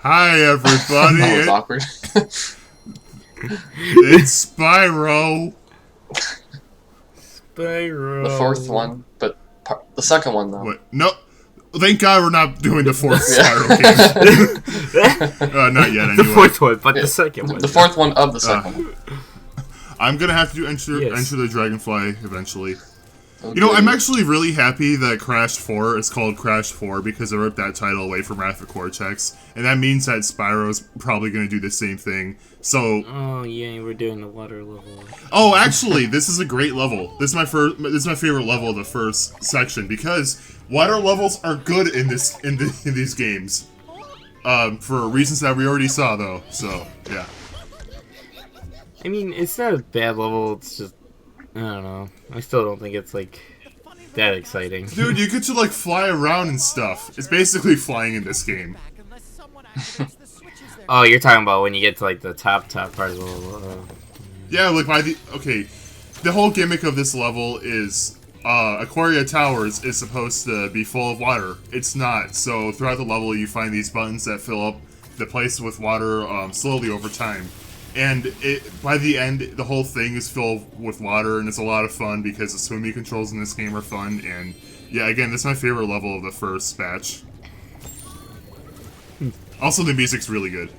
Hi, everybody. That was awkward. It's Spyro. The fourth one, but the second one though. What? No. Thank God we're not doing the fourth Spyro game. Not yet, anyway. The fourth one, but the second one. The fourth one of the second one. I'm gonna have to enter the Dragonfly eventually. Okay. You know, I'm actually really happy that Crash 4 is called Crash 4 because I ripped that title away from Wrath of Cortex, and that means that Spyro's probably going to do the same thing. So, oh yeah, we're doing the water level. Oh, actually, this is a great level. This is my favorite level of the first section because water levels are good in these games. For reasons that we already saw though. So, yeah. I mean, it's not a bad level. It's just I don't know. I still don't think it's, like, that exciting. Dude, you get to, like, fly around and stuff. It's basically flying in this game. Oh, you're talking about when you get to, like, the top part of the level. Yeah, like, okay, the whole gimmick of this level is, Aquaria Towers is supposed to be full of water. It's not, so throughout the level you find these buttons that fill up the place with water, slowly over time. And by the end, the whole thing is filled with water, and it's a lot of fun because the swimming controls in this game are fun. And yeah, again, this is my favorite level of the first batch. Also, the music's really good.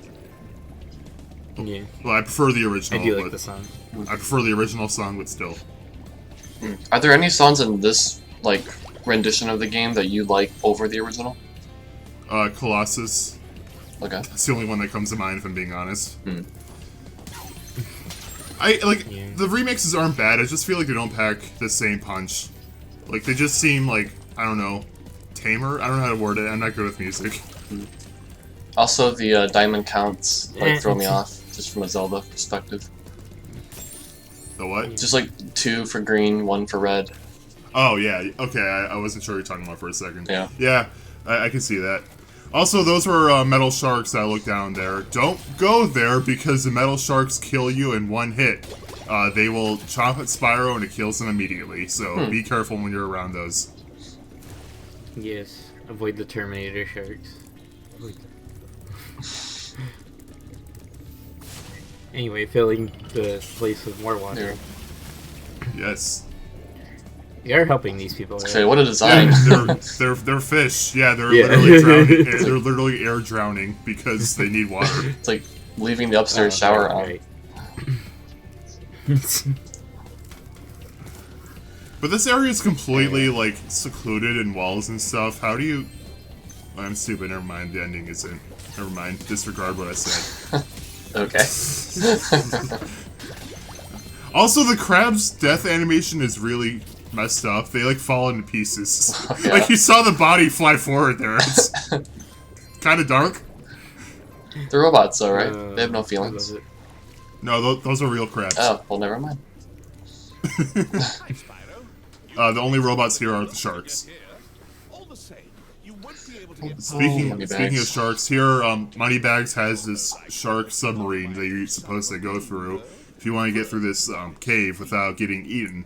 Yeah. Well, I prefer the original. I do like the song. I prefer the original song, but still. Are there any songs in this like rendition of the game that you like over the original? Colossus. Okay. That's the only one that comes to mind, if I'm being honest. Mm. The remixes aren't bad, I just feel like they don't pack the same punch. Like, they just seem like, I don't know, tamer? I don't know how to word it, I'm not good with music. Mm. Also, the diamond counts, like, throw me off, just from a Zelda perspective. The what? Just like 2 for green, 1 for red. Oh, yeah, okay, I wasn't sure what you were talking about for a second. Yeah. Yeah, I can see that. Also, those were metal sharks that look down there. Don't go there because the metal sharks kill you in one hit. They will chomp at Spyro and it kills them immediately, so be careful when you're around those. Yes, avoid the Terminator sharks. Anyway, filling the place with more water. Yeah. Yes. You are helping these people. Right? Okay, what a design. Yeah, they're fish. Yeah, they're literally drowning. They're literally air drowning because they need water. It's like leaving the upstairs shower on. Right. But this area is completely like secluded in walls and stuff. How do you? I'm stupid. Never mind. The ending isn't. Never mind. Disregard what I said. Okay. Also, the crab's death animation is really messed up. They like fall into pieces. Oh, yeah. Like you saw the body fly forward there. It's kind of dark. The robots, though, right? They have no feelings. No, those are real crabs. Oh, well, never mind. The only robots here are the sharks. Speaking of sharks, here, Moneybags has this shark submarine that you're supposed to go through if you want to get through this cave without getting eaten.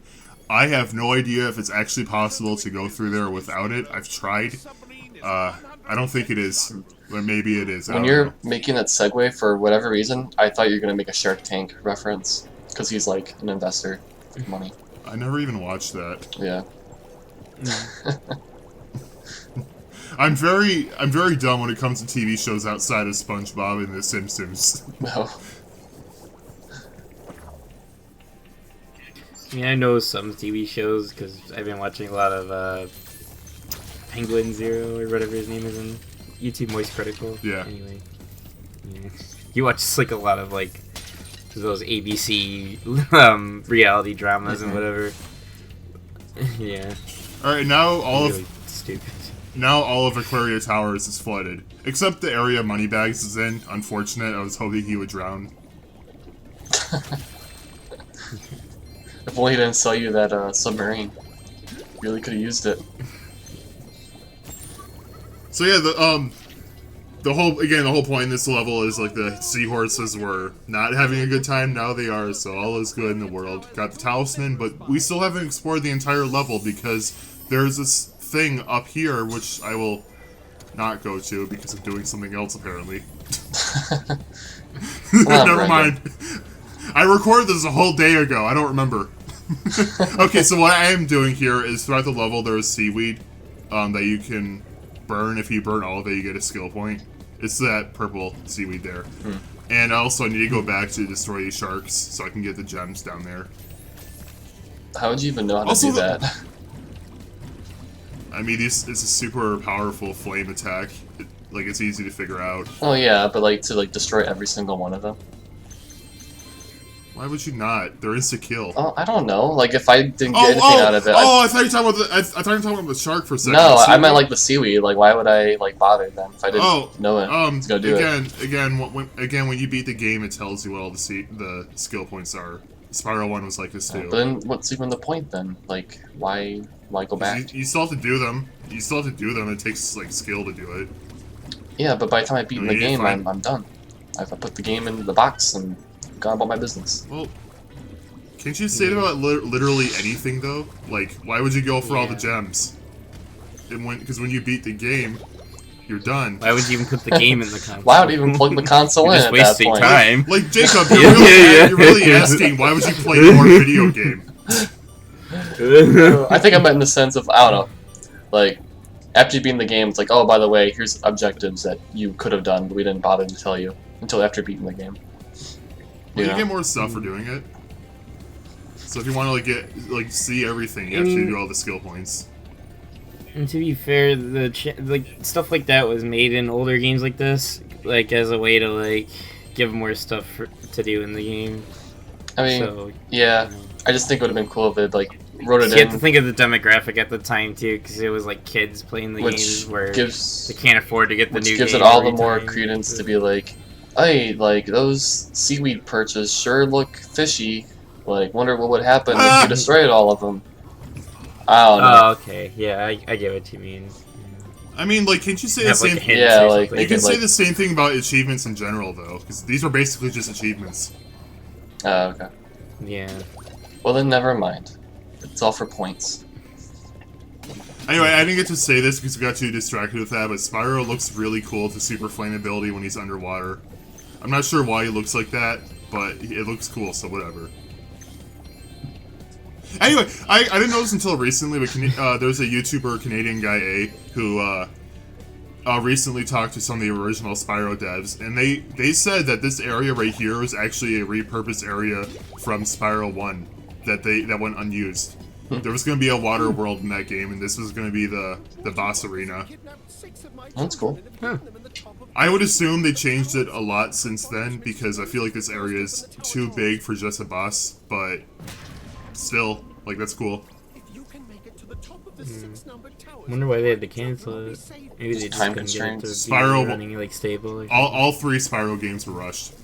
I have no idea if it's actually possible to go through there without it. I've tried. I don't think it is, but maybe it is. When you're making that segue, for whatever reason, I thought you were going to make a Shark Tank reference, because he's like an investor with money. I never even watched that. Yeah. I'm very dumb when it comes to TV shows outside of SpongeBob and The Simpsons. No. Yeah, I know some TV shows because I've been watching a lot of Penguin Zero or whatever his name is in YouTube Moist Critical. Yeah. Anyway, yeah. You watch like a lot of like those ABC reality dramas and whatever. Yeah. All right, now really stupid. Now all of Aquaria Towers is flooded, except the area Moneybags is in. Unfortunate. I was hoping he would drown. If only he didn't sell you that submarine. Really could have used it. So yeah, the whole point in this level is like the seahorses were not having a good time. Now they are, so all is good in the world. Got the talisman, but we still haven't explored the entire level because there's this thing up here which I will not go to because I'm doing something else apparently. Well, Never mind. I recorded this a whole day ago. I don't remember. Okay, so what I am doing here is throughout the level there's seaweed that you can burn. If you burn all of it, you get a skill point. It's that purple seaweed there. And also I need to go back to destroy these sharks so I can get the gems down there. How would you even know how to do that? I mean, it's a super powerful flame attack. It's easy to figure out. Oh yeah, but like to destroy every single one of them. Why would you not? They're insta-kill. Oh, I don't know. Like if I didn't get anything out of it. I thought you were talking about I thought you were talking about the shark for a second. No, I meant like the seaweed. Like why would I bother them if I didn't know it? To go do it. Again, when you beat the game, it tells you what all the skill points are. Spyro 1 was like this too. But then what's even the point then? Like why go back? You still have to do them. You still have to do them. It takes skill to do it. Yeah, but by the time I beat the game, I'm done. I've put the game in the box and gone about my business. Well, can't you say it about literally anything though? Like, why would you go for all the gems? Because when you beat the game, you're done. Why would you even put the game in the console? Why would you even plug the console in just at that wasting point? time. Like Jacob, you're really asking why would you play more video game? I think I meant in the sense of, I don't know, like, after you beat the game, it's like, oh, by the way, here's objectives that you could have done, but we didn't bother to tell you until after beating the game. You get more stuff for doing it. So if you want to see everything, you have to do all the skill points. And to be fair, stuff like that was made in older games like this, as a way to give more stuff to do in the game. I mean, yeah. I just think it would have been cool if it wrote it in. You have to think of the demographic at the time too, because it was kids playing the games where they can't afford to get the new game. Which gives it all the more credence to be like, hey, those seaweed perches sure look fishy. Wonder what would happen if you destroyed all of them. I don't know. Oh, okay. Yeah, I get what you mean. I mean, can't you say the same? Yeah, you can say the same thing about achievements in general, though, because these are basically just achievements. Oh, okay. Yeah. Well, then never mind. It's all for points. Anyway, I didn't get to say this because we got too distracted with that, but Spyro looks really cool with the super flame ability when he's underwater. I'm not sure why he looks like that, but it looks cool, so whatever. Anyway, I didn't know this until recently, but there's a YouTuber, Canadian guy A, who recently talked to some of the original Spyro devs, and they said that this area right here is actually a repurposed area from Spyro 1 that went unused. There was going to be a water world in that game, and this was going to be the boss arena. That's cool. Huh. I would assume they changed it a lot since then, because I feel like this area is too big for just a boss, but still, that's cool. Wonder why they had to cancel it. Maybe they just Time couldn't get it to Spyro be running stable. All 3 Spyro games were rushed.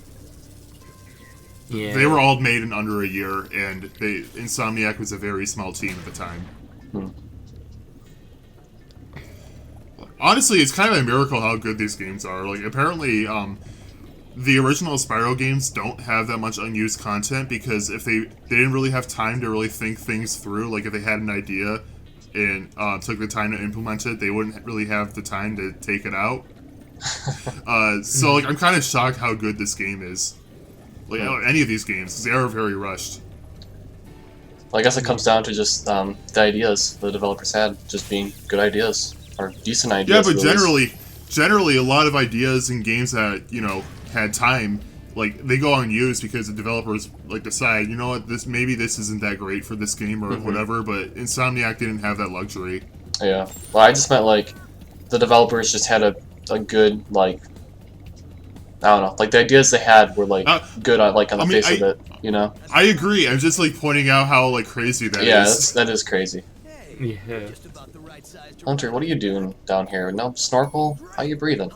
Yeah. They were all made in under a year, and Insomniac was a very small team at the time. Honestly, it's kind of a miracle how good these games are. Apparently, the original Spyro games don't have that much unused content, because if they didn't really have time to really think things through, if they had an idea and took the time to implement it, they wouldn't really have the time to take it out. So I'm kind of shocked how good this game is. Any of these games, because they are very rushed. Well, I guess it comes down to just the ideas the developers had, just being good ideas, or decent ideas. Yeah, but generally, a lot of ideas in games that, had time, they go unused because the developers, decide, you know what, maybe this isn't that great for this game, or whatever, but Insomniac didn't have that luxury. Yeah. Well, I just meant, the developers just had a good, I don't know, the ideas they had were, good, on the face of it, you know? I agree, I'm just, pointing out how, crazy that is. Yeah, that is crazy. Yeah. Hunter, what are you doing down here? No snorkel? How you breathing?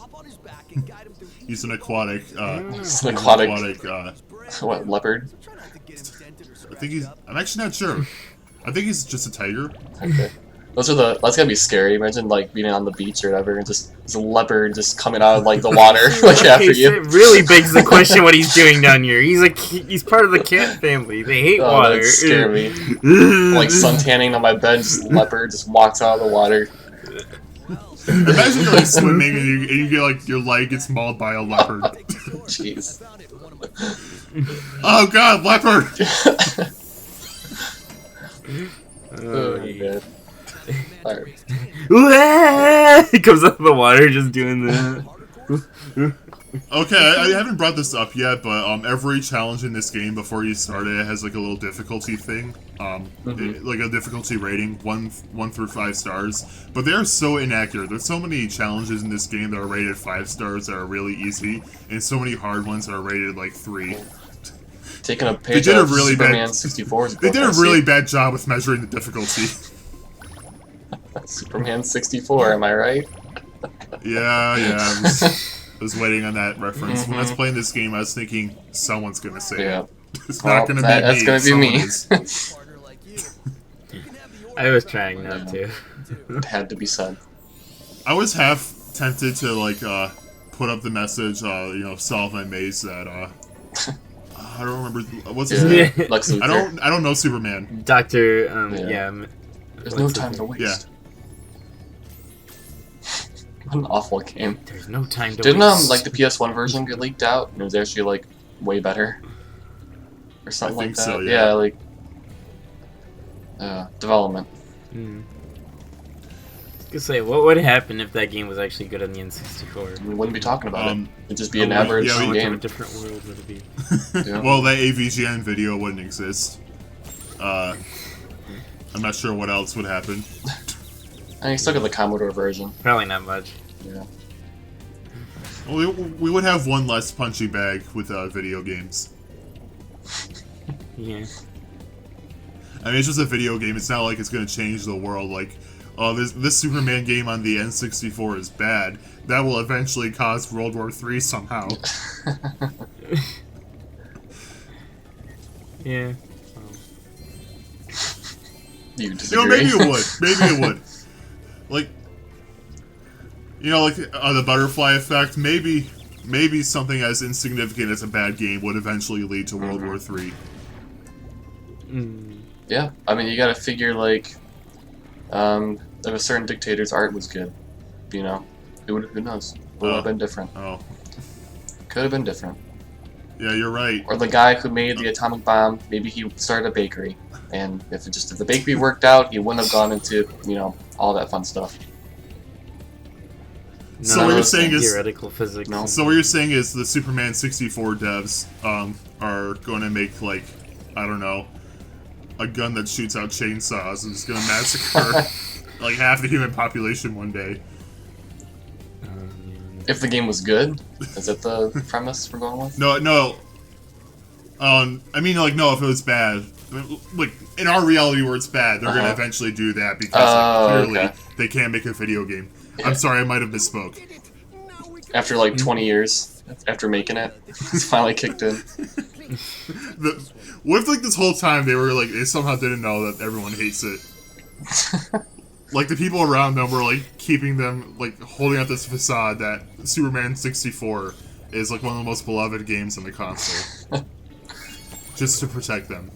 He's an aquatic, what, leopard? I think I'm actually not sure. I think he's just a tiger. Okay. That's gotta be scary. Imagine being on the beach or whatever, and just there's a leopard just coming out of the water after you. It really begs the question what he's doing down here. He's part of the cat family. They hate water. That scare me. Sun tanning on my bed, just leopard just walks out of the water. Imagine you're like swimming and you get like your leg gets mauled by a leopard. Jeez. Oh god, leopard! Oh my god. Alright. He comes out of the water just doing the. Okay, I haven't brought this up yet, but every challenge in this game before you start it has like a little difficulty thing, like a difficulty rating, 1 through 5 stars. But they are so inaccurate. There's so many challenges in this game that are rated 5 stars that are really easy, and so many hard ones that are rated like 3. Taking a page out of Superman 64's book. They did a really bad job with measuring the difficulty. Superman 64, am I right? Yeah. I was waiting on that reference. When I was playing this game, I was thinking, someone's gonna say it. It's not gonna be me. That's gonna be me. I was trying not to. It had to be said. I was half tempted to like put up the message, solve my maze that I don't remember what's his name. Lex Luthor. I don't know Superman. Doctor. There's no time to waste. Yeah. What an awful game. There's no time to Didn't waste. like the PS1 version get leaked out and it was actually like way better? Or something like that. So, yeah. Like development. I was gonna say, what would happen if that game was actually good on the N64? We wouldn't be talking about it. It'd just be an average How much of a game. different world would it be? Yeah. Well, that AVGN video wouldn't exist. I'm not sure what else would happen. I still got the Commodore version. Probably not much. Yeah. Well, we would have one less punchy bag with video games. Yeah. I mean, it's just a video game. It's not like it's going to change the world. Like, oh, this Superman game on the N64 is bad. That will eventually cause World War III somehow. Yeah. You disagree? Maybe it would. Maybe it would. Like, the butterfly effect. Maybe something as insignificant as a bad game would eventually lead to World War III. Yeah, I mean, you gotta figure, like, if a certain dictator's art was good, who knows? Would have been different. Oh. Could have been different. Yeah, you're right. Or the guy who made the atomic bomb, maybe he started a bakery. And if the bakery worked out, he wouldn't have gone into, all that fun stuff. So what you're saying is theoretical physics. No. So what you're saying is the Superman 64 devs are going to make, like, I don't know, a gun that shoots out chainsaws and is going to massacre like half the human population one day. If the game was good, is that the premise we're going with? No. I mean, like, no, if it was bad. Like, in our reality where it's bad, they're going to eventually do that because clearly they can't make a video game. I'm sorry, I might have misspoke. After like 20 years, after making it, it's finally kicked in. What if, like, this whole time they somehow didn't know that everyone hates it? Like, the people around them were, like, keeping them, like, holding up this facade that Superman 64 is, like, one of the most beloved games on the console. Just to protect them.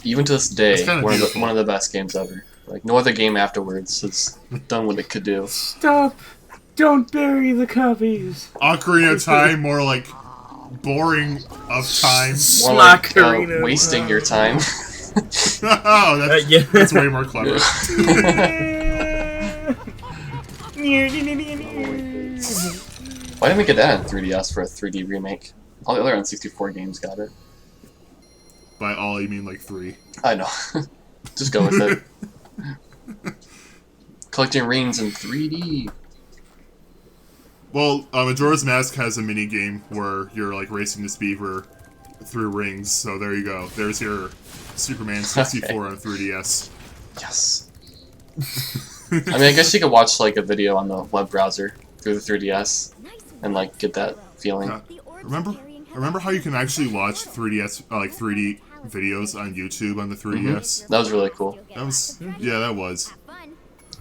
Even to this day, It's one of the best games ever. Like, no other game afterwards has done what it could do. Stop! Don't bury the copies! Ocarina of Time, more like boring of time. More like Ocarina. wasting your time. Oh, that's way more clever. Why didn't we get that on 3DS for a 3D remake? All the other N64 games got it. By all, you mean like 3. I know. Just go with it. Collecting rings in 3D. Well, Majora's Mask has a mini game where you're like racing this beaver through rings. So there you go. There's your Superman 64 on 3DS. Yes. I mean, I guess you could watch like a video on the web browser through the 3DS and like get that feeling. Remember how you can actually watch 3DS like 3D videos on YouTube on the 3DS? That was really cool. That was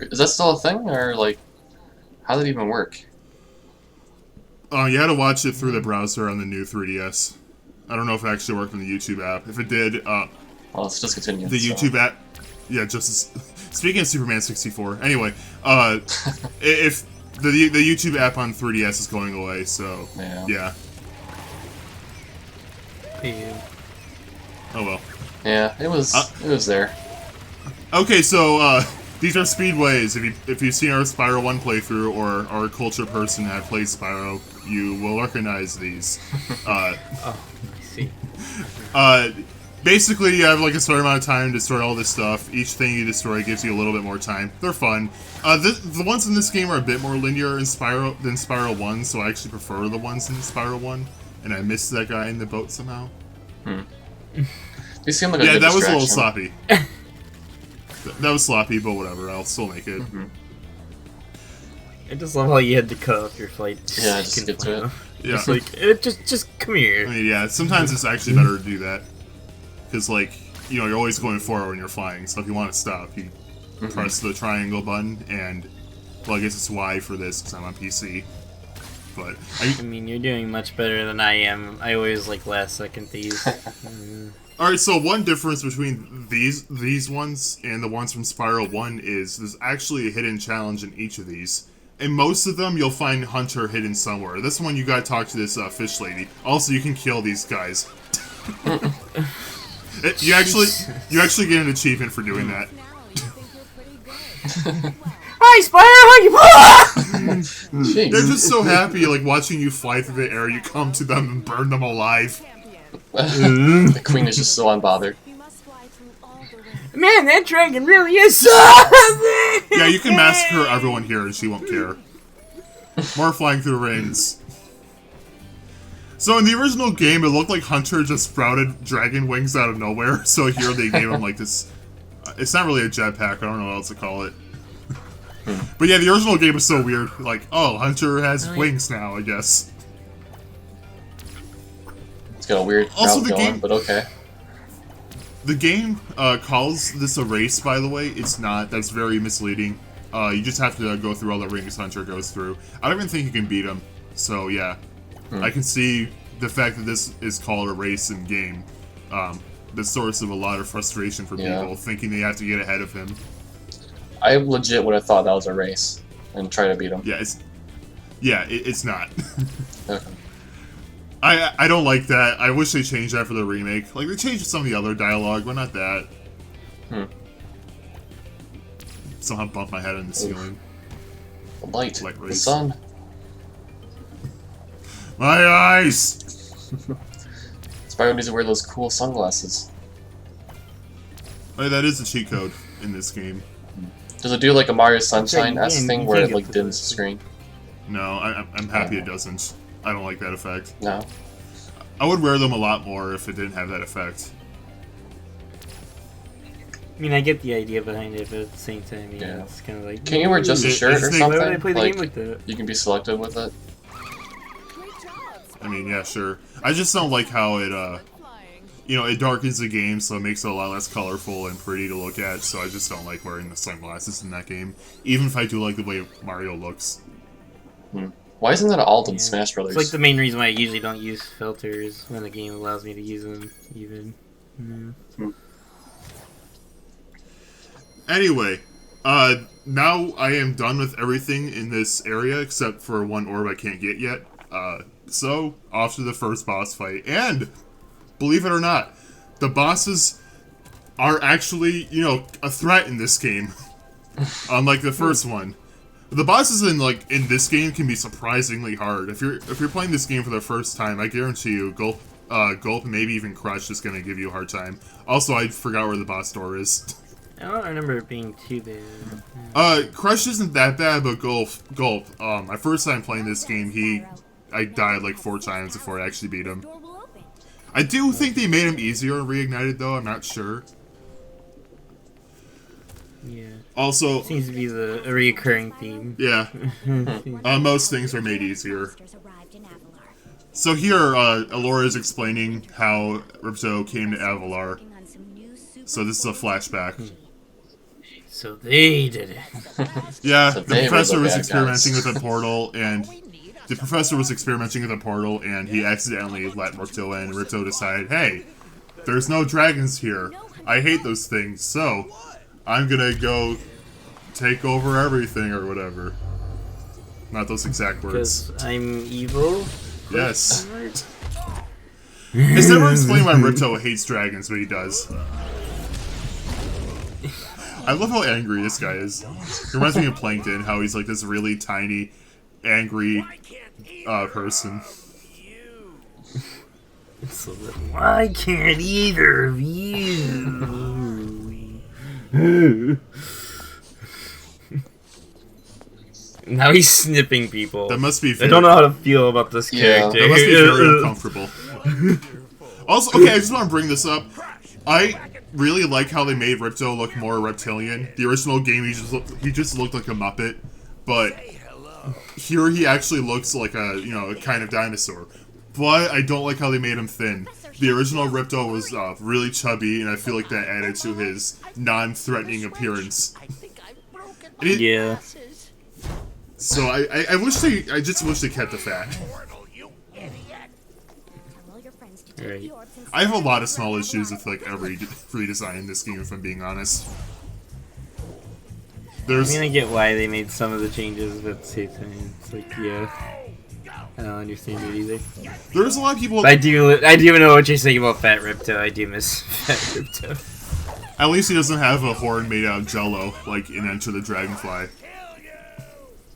Is that still a thing, or like, how did it even work? You had to watch it through the browser on the new 3DS. I don't know if it actually worked in the YouTube app. If it did, well, let's just continue. The YouTube app, yeah, speaking of Superman 64. Anyway, if The YouTube app on 3DS is going away, so yeah. Yeah. Oh well. Yeah, it was there. Okay, so these are speedways. If you've seen our Spyro 1 playthrough or our culture person that plays Spyro, you will recognize these. Oh, I see. Basically, you have like a certain amount of time to destroy all this stuff. Each thing you destroy gives you a little bit more time. They're fun. The ones in this game are a bit more linear than Spyro 1, so I actually prefer the ones in Spyro 1. And I missed that guy in the boat somehow. They seem like a good that was a distraction. little sloppy. That was sloppy, but whatever. I'll still make it. I just love how you had to cut off your flight. Yeah, just get to it. Yeah. It's like, just come here. I mean, yeah. Sometimes it's actually better to do that. Because, like, you know, you're always going forward when you're flying, so if you want to stop, you press the triangle button, and, well, I guess it's Y for this, because I'm on PC. But, I mean, you're doing much better than I am. I always, like, last second these. Alright, so one difference between these ones and the ones from Spyro 1 is there's actually a hidden challenge in each of these. In most of them, you'll find Hunter hidden somewhere. This one, you gotta talk to this fish lady. Also, you can kill these guys. You actually get an achievement for doing that. Hi, Spyro! How you? They're just so happy, like, watching you fly through the air, you come to them and burn them alive. The queen is just so unbothered. Man, that dragon really is something! Yeah, you can massacre everyone here and she won't care. More flying through rings. So in the original game, it looked like Hunter just sprouted dragon wings out of nowhere, so here they gave him like this... it's not really a jetpack, I don't know what else to call it. But yeah, the original game was so weird. Like, oh, Hunter has wings now, I guess. It's got a weird Also, route going, but okay. The game calls this a race, by the way. It's not. That's very misleading. You just have to go through all the rings Hunter goes through. I don't even think you can beat him. So, yeah. I can see the fact that this is called a race in game. The source of a lot of frustration for people, thinking they have to get ahead of him. I legit would have thought that was a race and try to beat him. Yeah, it's not. Okay. I don't like that. I wish they changed that for the remake. Like, they changed some of the other dialogue, but not that. Somehow bumped my head on the ceiling. The light, the race. sun. My eyes! Spyro needs to wear those cool sunglasses. Oh, that is a cheat code in this game. Does it do like a Mario Sunshine-esque you thing can where it get like to dims the this. screen? No, I'm happy it doesn't. I don't like that effect. No. I would wear them a lot more if it didn't have that effect. I mean, I get the idea behind it, but at the same time, Yeah. it's kind of like... Can you wear just a shirt or Why something? Why would I play the like, game like that? you can be selective with it. I mean, yeah, sure. I just don't like how it, you know, it darkens the game, so it makes it a lot less colorful and pretty to look at, so I just don't like wearing the sunglasses in that game. Even if I do like the way Mario looks. Why isn't that alt in Smash Brothers? It's like the main reason why I usually don't use filters when the game allows me to use them, even. Anyway, now I am done with everything in this area except for one orb I can't get yet. So, off to the first boss fight. And, believe it or not, the bosses are actually, you know, a threat in this game. Unlike the first one. The bosses in this game can be surprisingly hard. If you're playing this game for the first time, I guarantee you, Gulp, maybe even Crush is gonna give you a hard time. Also, I forgot where the boss door is. I don't remember it being too bad. Crush isn't that bad, but Gulp, my first time playing this game, I died like 4 times before I actually beat him. I do think they made him easier in Reignited, though, I'm not sure. Yeah. Also, Seems to be a reoccurring theme. yeah, most things are made easier. So here, Alora is explaining how Ripto came to Avalar. So this is a flashback. So they did it. Yeah, So the they were professor the was bad experimenting guys. with a portal, and he accidentally let Ripto in. Ripto decided, hey, there's no dragons here. I hate those things, so I'm gonna go take over everything or whatever. not those exact words. Because I'm evil? Yes. It's never explained why Ripto hates dragons, but he does. I love how angry this guy is. It reminds me of Plankton, how he's like this really tiny, angry person. So why can't either of you? Now he's snipping people. That must be very, I don't know how to feel about this character. That must be very uncomfortable. Also, okay, I just want to bring this up. I really like how they made Ripto look more reptilian. The original game, he just looked like a Muppet, but here he actually looks like a kind of dinosaur. But I don't like how they made him thin. The original Ripto was really chubby, and I feel like that added to his non-threatening appearance. Yeah. So I just wish they kept the fat. Right. I have a lot of small issues with like every redesign in this game, if I'm being honest. I mean, I get why they made some of the changes, but at the same time, it's like, yeah, I don't understand it either. There's a lot of people. But I do know what you're saying about Fat Ripto. I do miss Fat Ripto. At least he doesn't have a horn made out of Jello, like in Enter the Dragonfly.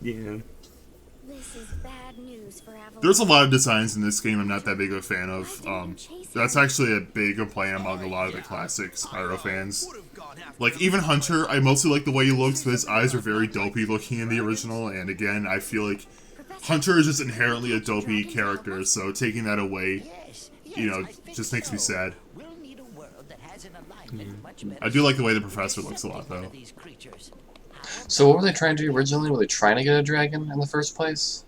Yeah. There's a lot of designs in this game I'm not that big of a fan of. That's actually a big complaint among a lot of the classic Spyro fans. Like, even Hunter, I mostly like the way he looks, but his eyes are very dopey looking in the original, and again, I feel like Hunter is just inherently a dopey character, so taking that away, just makes me sad. I do like the way the Professor looks a lot, though. So what were they trying to do originally? Were they trying to get a dragon in the first place?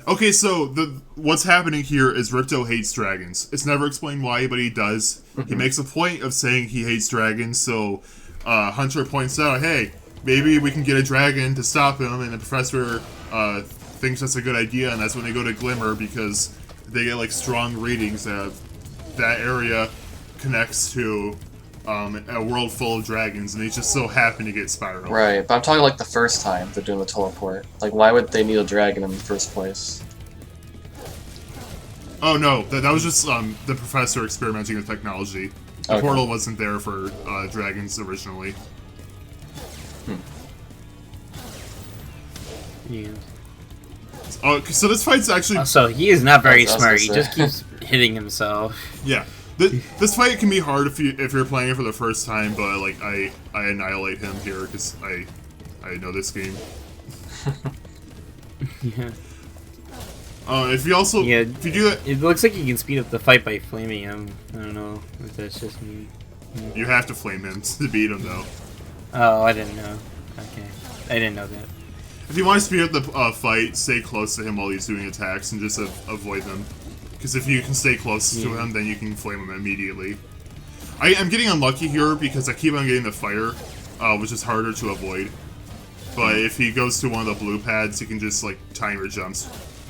Okay, so what's happening here is Ripto hates dragons. It's never explained why, but he does. He makes a point of saying he hates dragons, so Hunter points out, hey, maybe we can get a dragon to stop him, and the Professor thinks that's a good idea, and that's when they go to Glimmer, because they get, like, strong readings that that area connects to a world full of dragons, and they just so happen to get Spyro. Right, but I'm talking like the first time they're doing the teleport. Like, why would they need a dragon in the first place? Oh no, that was just the Professor experimenting with technology. The portal wasn't there for dragons originally. Yeah. Oh, so this fight's actually... Also, he is not very smart. He just keeps hitting himself. Yeah. This fight can be hard if you're playing it for the first time, but like I annihilate him here because I know this game. Yeah. If you also if you do that, it looks like you can speed up the fight by flaming him. I don't know if that's just me. You have to flame him to beat him though. Oh, I didn't know. Okay, I didn't know that. If you want to speed up the fight, stay close to him while he's doing attacks and just avoid them. Because if you can stay close to him, then you can flame him immediately. I'm getting unlucky here because I keep on getting the fire, which is harder to avoid. But if he goes to one of the blue pads, he can just like timer jumps,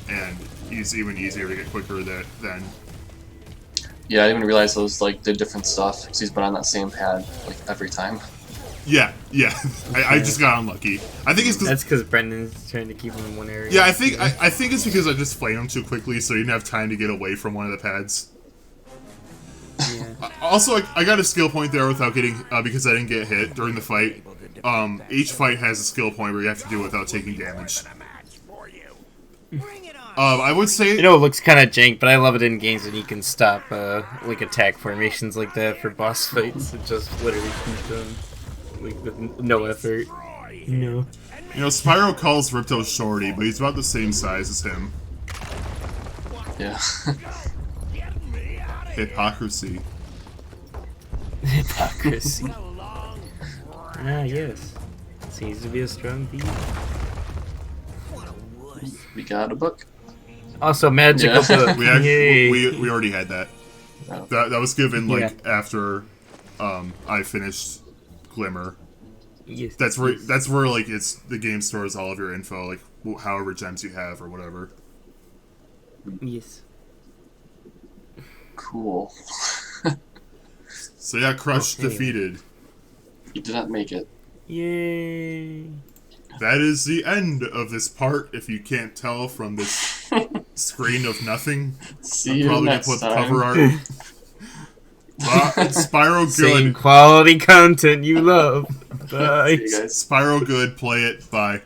and he's even easier to get quicker then. Yeah, I didn't even realize those like did different stuff because he's been on that same pad like every time. Yeah. I just got unlucky. I think it's that's because Brendan's trying to keep him in one area. Yeah, I think it's because I just flamed him too quickly, so he didn't have time to get away from one of the pads. Yeah. Also, I got a skill point there without getting because I didn't get hit during the fight. Each fight has a skill point where you have to do it without taking damage. I would say... I know it looks kind of jank, but I love it in games when you can stop like attack formations like that for boss fights. It just literally keeps them like with no effort. Spyro calls Ripto shorty, but he's about the same size as him. Yeah. Hypocrisy. Hypocrisy. Ah, yes. Seems to be a strong beat. We got a book. Also, magical book. We already had that. Oh. That was given after I finished Glimmer. Yes. That's where like it's the game stores all of your info, like however gems you have or whatever. Yes. Cool. So yeah, Crush defeated. You did not make it. Yay. that is the end of this part. If you can't tell from this screen of nothing, See I'm you probably next gonna put the time. cover art. Spyro Same good. quality content you love. Bye. See you guys. Spyro good. Play it. Bye.